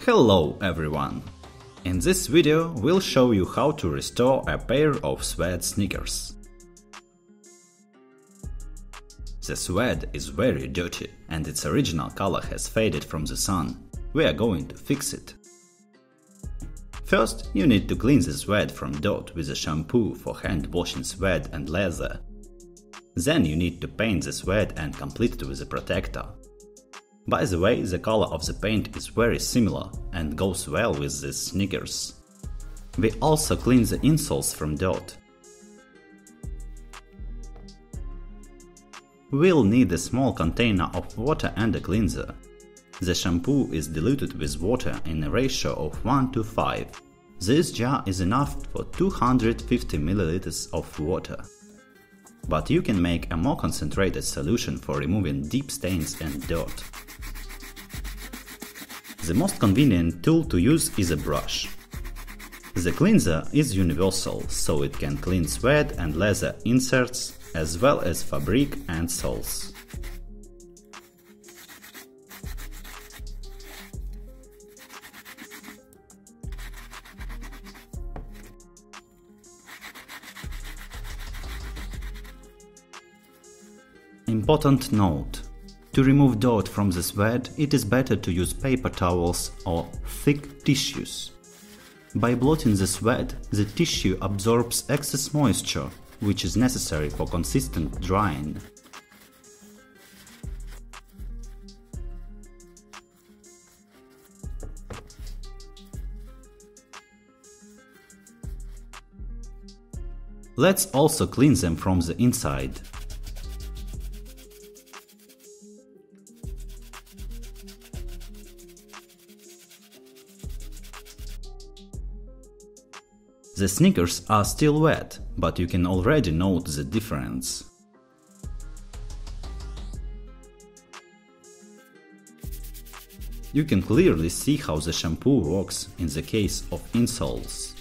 Hello everyone! In this video we'll show you how to restore a pair of suede sneakers. The suede is very dirty and its original color has faded from the sun. We are going to fix it. First, you need to clean the suede from dirt with a shampoo for hand washing suede and leather. Then you need to paint the suede and complete it with a protector. By the way, the color of the paint is very similar and goes well with these sneakers. We also clean the insoles from dirt. We'll need a small container of water and a cleanser. The shampoo is diluted with water in a ratio of 1:5. This jar is enough for 250 ml of water. But you can make a more concentrated solution for removing deep stains and dirt. The most convenient tool to use is a brush. The cleanser is universal, so it can clean suede and leather inserts, as well as fabric and soles. Important note: to remove dirt from the suede, it is better to use paper towels or thick tissues. By blotting the suede, the tissue absorbs excess moisture, which is necessary for consistent drying. Let's also clean them from the inside. The sneakers are still wet, but you can already note the difference. You can clearly see how the shampoo works in the case of insoles.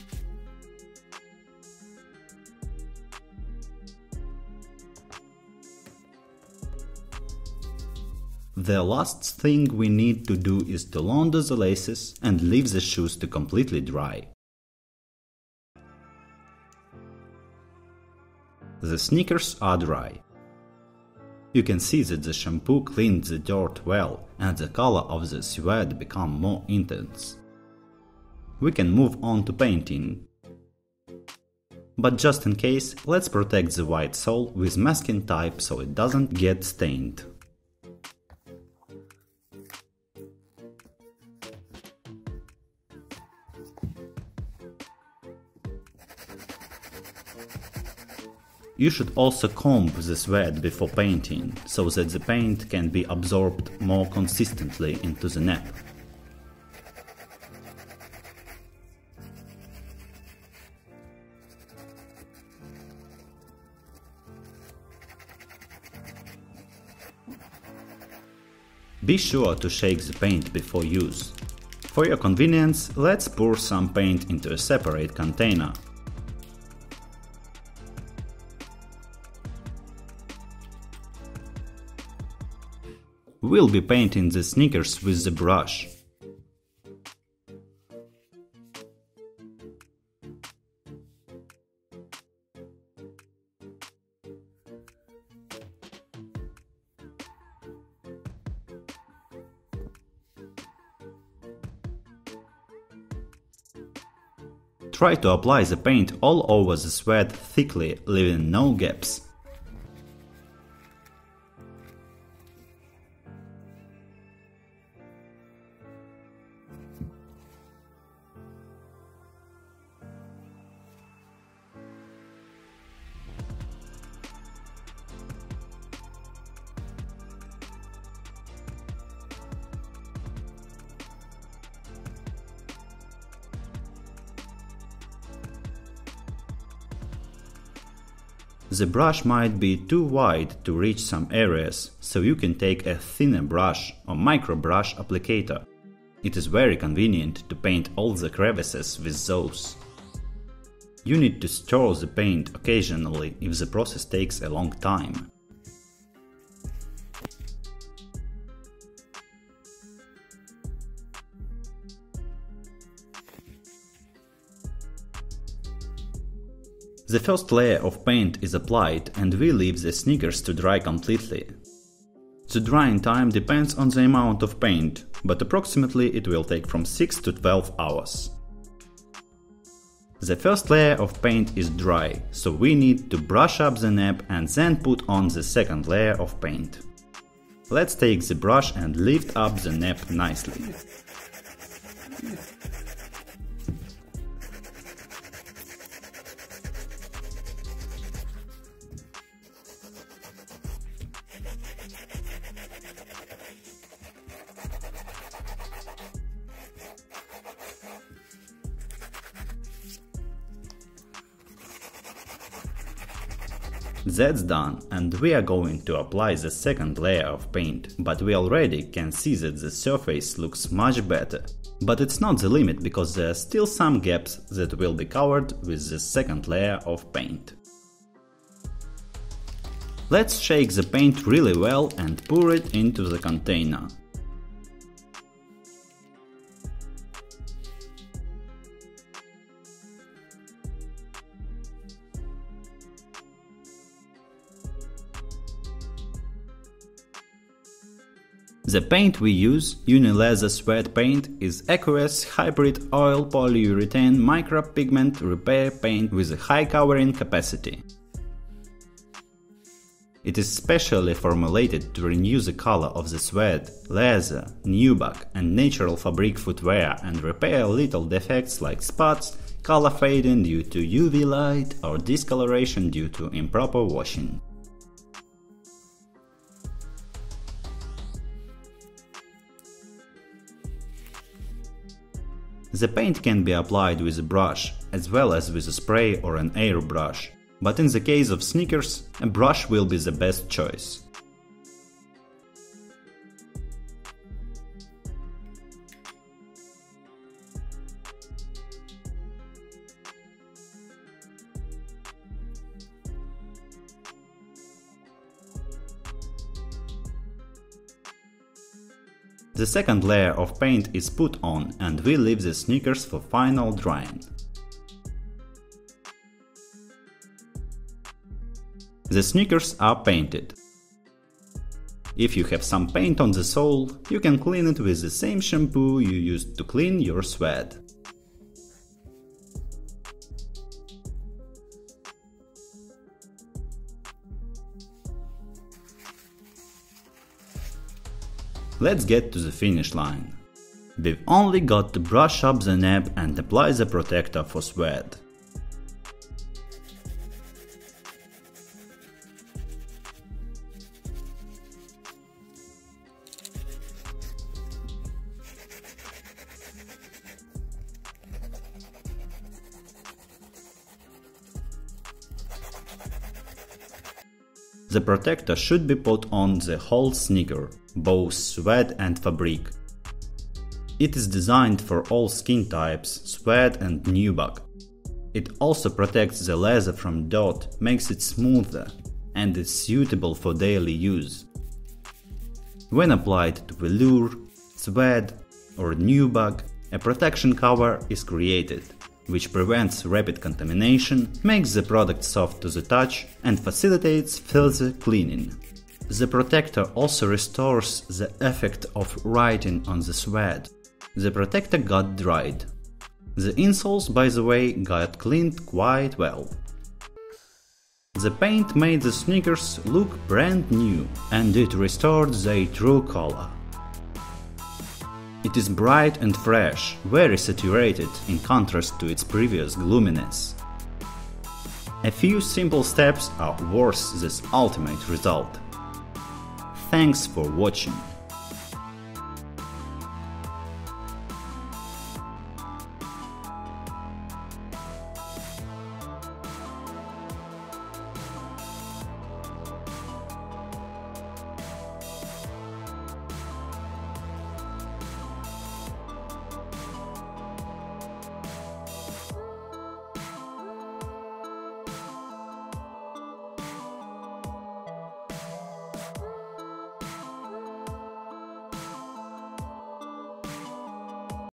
The last thing we need to do is to launder the laces and leave the shoes to completely dry. The sneakers are dry. You can see that the shampoo cleaned the dirt well and the color of the suede became more intense. We can move on to painting. But just in case, let's protect the white sole with masking tape so it doesn't get stained. You should also comb the suede before painting, so that the paint can be absorbed more consistently into the nap. Be sure to shake the paint before use. For your convenience, let's pour some paint into a separate container. We'll be painting the sneakers with the brush. Try to apply the paint all over the suede thickly, leaving no gaps. The brush might be too wide to reach some areas, so you can take a thinner brush or micro brush applicator. It is very convenient to paint all the crevices with those. You need to stir the paint occasionally if the process takes a long time. The first layer of paint is applied and we leave the sneakers to dry completely. The drying time depends on the amount of paint, but approximately it will take from 6 to 12 hours. The first layer of paint is dry, so we need to brush up the nap and then put on the second layer of paint. Let's take the brush and lift up the nap nicely. That's done, and we are going to apply the second layer of paint, but we already can see that the surface looks much better. But it's not the limit, because there are still some gaps that will be covered with the second layer of paint. Let's shake the paint really well and pour it into the container. The paint we use, UniLeather sweat paint, is aqueous hybrid oil polyurethane micropigment repair paint with a high covering capacity. It is specially formulated to renew the color of the sweat, leather, nubuck and natural fabric footwear and repair little defects like spots, color fading due to UV light or discoloration due to improper washing. The paint can be applied with a brush, as well as with a spray or an airbrush, but in the case of sneakers, a brush will be the best choice. The second layer of paint is put on and we leave the sneakers for final drying. The sneakers are painted. If you have some paint on the sole, you can clean it with the same shampoo you used to clean your sweat. Let's get to the finish line. We've only got to brush up the nap and apply the protector for sweat. The protector should be put on the whole sneaker, both sweat and fabric. It is designed for all skin types, sweat and nubuck. It also protects the leather from dirt, makes it smoother, and is suitable for daily use. When applied to velour, sweat or nubuck, a protection cover is created, which prevents rapid contamination, makes the product soft to the touch, and facilitates further cleaning. The protector also restores the effect of writing on the sweat. The protector got dried. The insoles, by the way, got cleaned quite well. The paint made the sneakers look brand new, and it restored their true color. It is bright and fresh, very saturated in contrast to its previous gloominess. A few simple steps are worth this ultimate result. Thanks for watching.